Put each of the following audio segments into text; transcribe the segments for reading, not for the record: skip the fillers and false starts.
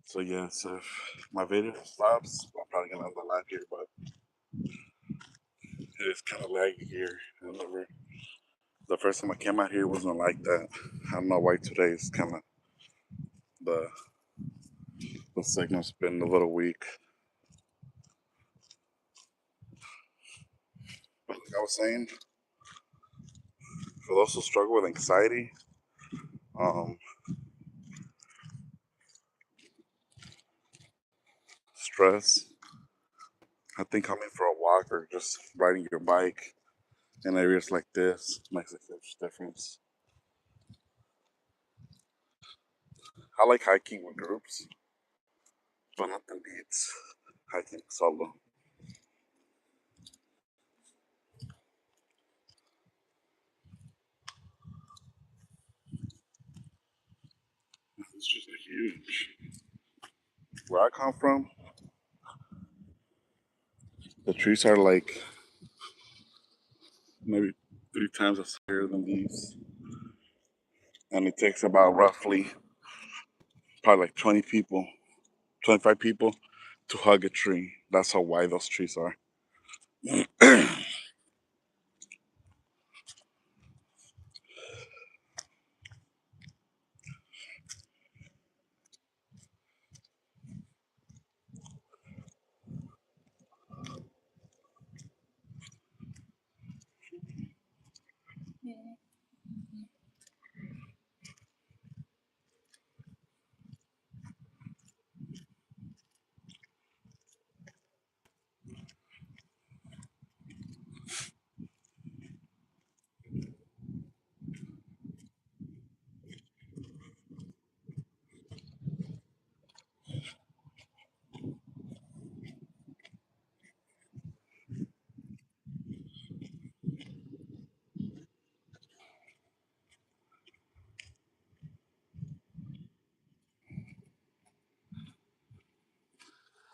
So yeah, so if my video stops, I'm probably gonna end the live here, but it's kind of laggy here. The first time I came out here wasn't like that. I don't know why today is kind of the the signal's been a little weak. But like I was saying, for those who struggle with anxiety, um, stress, I think coming for a walk or just riding your bike in areas like this makes a huge difference. I like hiking with groups, but nothing beats hiking solo. It's just a huge. Where I come from, the trees are like maybe 3 times as higher than these, and it takes about roughly probably like 20 people, 25 people to hug a tree. That's how wide those trees are.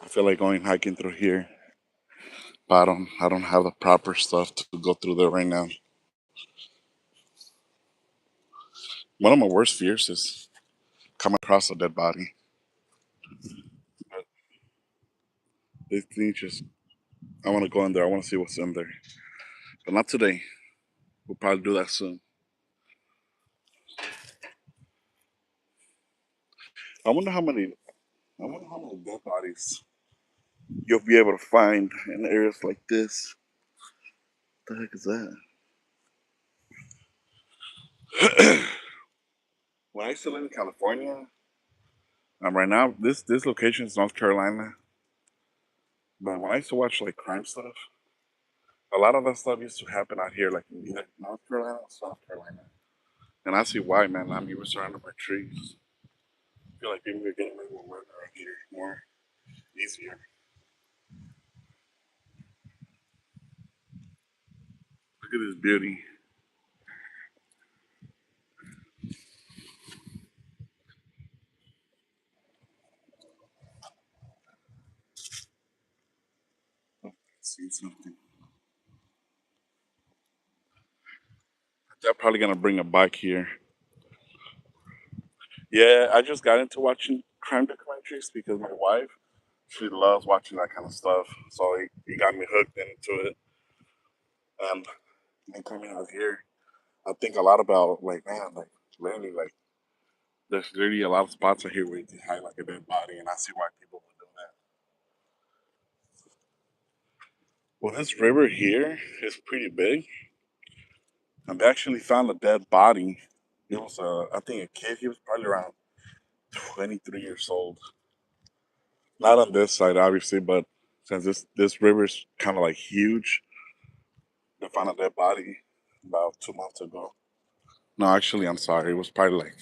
I feel like going hiking through here, but I don't have the proper stuff to go through there right now. One of my worst fears is coming across a dead body. But this thing just, I want to go in there. I want to see what's in there, but not today. We'll probably do that soon. I wonder how many. I wonder how many dead bodies you'll be able to find in areas like this. What the heck is that? when I used to live in California, right now this location is North Carolina. But when I used to watch like crime stuff, a lot of that stuff used to happen out here, like in either North Carolina or South Carolina. And I see why, man. I mean, we're surrounded by trees. I feel like people are getting away with murder out here more easier. Look at this beauty. See something. They're probably gonna bring a bike here. Yeah, I just got into watching crime documentaries because my wife, she loves watching that kind of stuff. So he got me hooked into it. And coming out here, I think a lot about like man, like lately, like there's really a lot of spots out here where you can hide like a dead body, and I see why people would do that. Well, this river here is pretty big, and they actually found a dead body. It was I think a kid. He was probably around 23 years old. Not on this side, obviously, but since this river's kind of like huge, they found a dead body about 2 months ago. No, actually, I'm sorry. It was probably like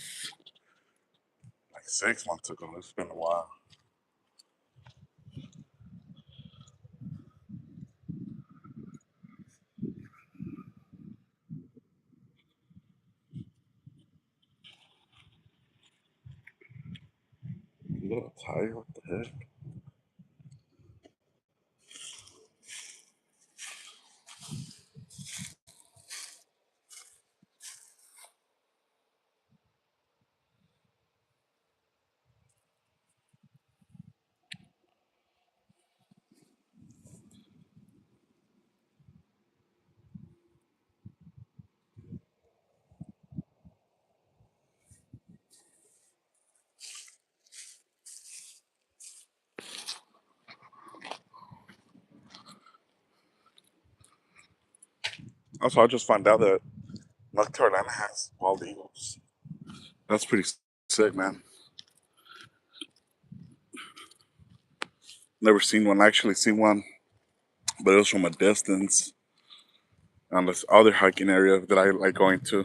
6 months ago. It's been a while. You got a tire? What the heck? Also, I just found out that North Carolina has wild eagles. That's pretty sick, man. Never seen one. Actually, seen one, but it was from a distance on this other hiking area that I like going to.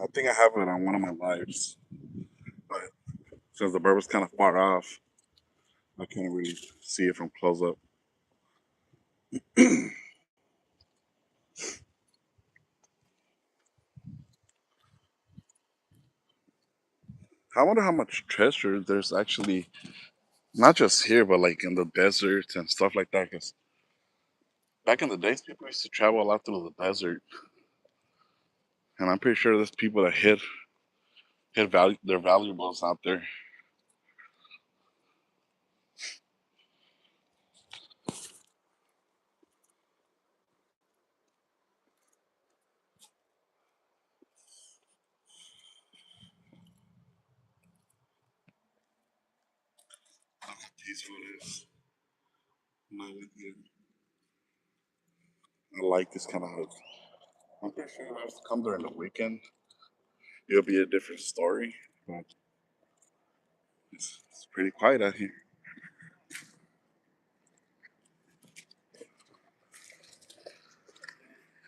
I think I have it on one of my lives, but since the bird was kind of far off, I can't really see it from close up. I wonder how much treasure there's actually, not just here, but like in the deserts and stuff like that. Because back in the days, people used to travel a lot through the desert, and I'm pretty sure there's people that hid their valuables out there. Peaceful it is. Not with you. I like this kind of hook. I'm pretty sure if I was to come during the weekend, it'll be a different story. But it's pretty quiet out here.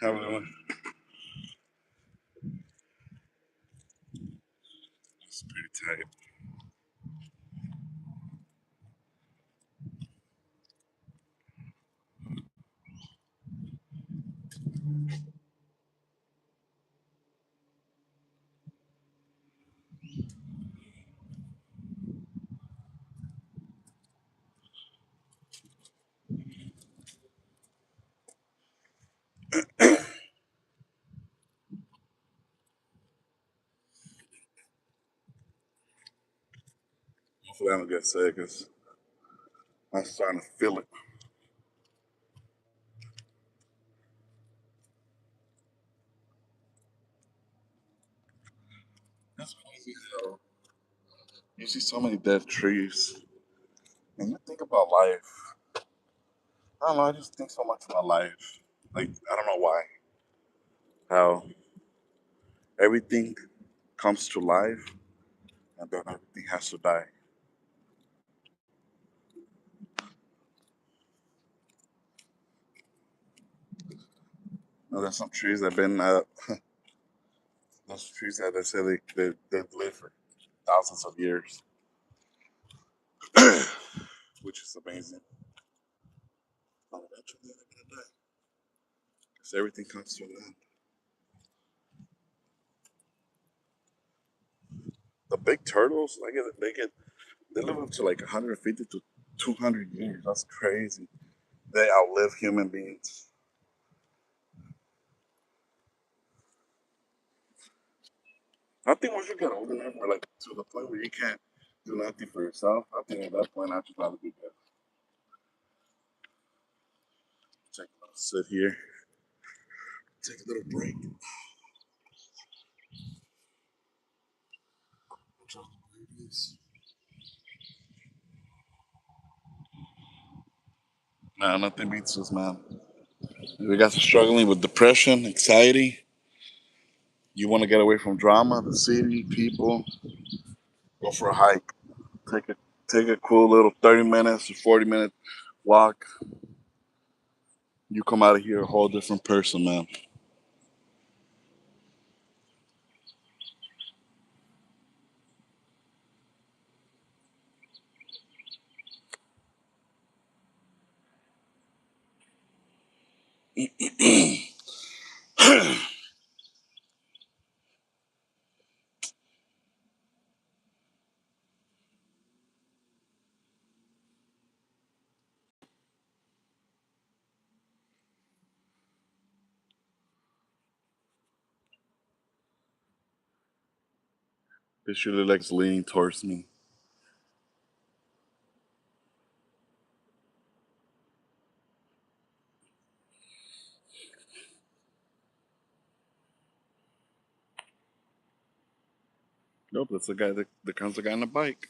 Have a good one. It's pretty tight. Hopefully, I don't get sick because I'm starting to feel it. That's crazy how you see so many dead trees, and you think about life. I don't know. I just think so much about life. Like I don't know why. How everything comes to life, and then everything has to die. Now, there's some trees that have been those trees that they say they live for thousands of years, which is amazing. But eventually they're gonna die because everything comes to an end. The big turtles, they live up to like 150 to 200 years. That's crazy. They outlive human beings. I think once you get old enough, or like to the point where you can't do nothing for yourself, I think at that point I should probably be dead. Sit here, take a little break. Nah, nothing beats this, man. We got struggling with depression, anxiety. You want to get away from drama, the city, people. Go for a hike. Take a take a cool little 30 minutes or 40 minute walk. You come out of here a whole different person, man. This really likes leaning towards me. Nope, that's the guy that comes the guy on the bike.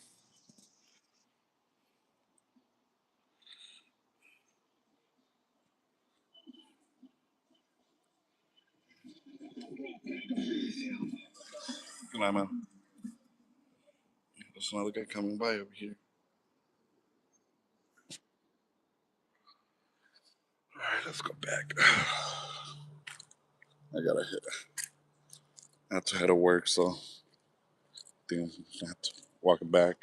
Come on, man. There's another guy coming by over here. All right, let's go back. I gotta hit. I have to head to work, so I think I have to walk it back.